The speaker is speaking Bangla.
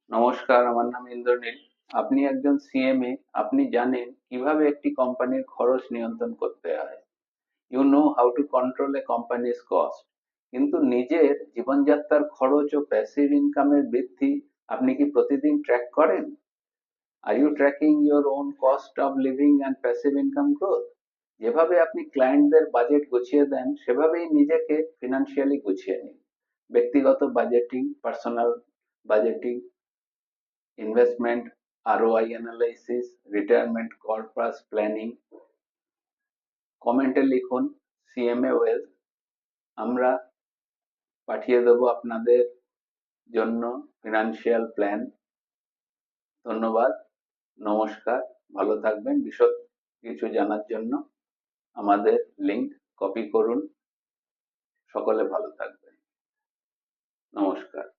নমস্কার, আমার নাম ইন্দ্রনীল। আপনি একজন সিএমএ। আপনি জানেন কিভাবে একটি কোম্পানির খরচ নিয়ন্ত্রণ করতে হয়। You know how to control a company's cost. কিন্তু নিজের জীবনযাত্রার খরচ ও প্যাসিভ ইনকামের বৃদ্ধি আপনি কি প্রতিদিন ট্র্যাক করেন? Are you tracking your own cost of living and passive income growth? যেভাবে আপনি ক্লায়েন্টদের বাজেট গুছিয়ে দেন, সেভাবেই নিজেকে ফিনান্সিয়ালি গুছিয়ে নিন। ব্যক্তিগত budgeting, personal budgeting, investment, ROI analysis, retirement corpus planning. কমেন্টে লিখুন সিএমএ ওয়েলথ। আমরা পাঠিয়ে দেবো আপনাদের জন্য ফিনান্সিয়াল প্ল্যান। ধন্যবাদ, নমস্কার, ভালো থাকবেন। বিশদ কিছু জানার জন্য আমাদের লিংক কপি করুন। সকলে ভালো থাকবেন। নমস্কার।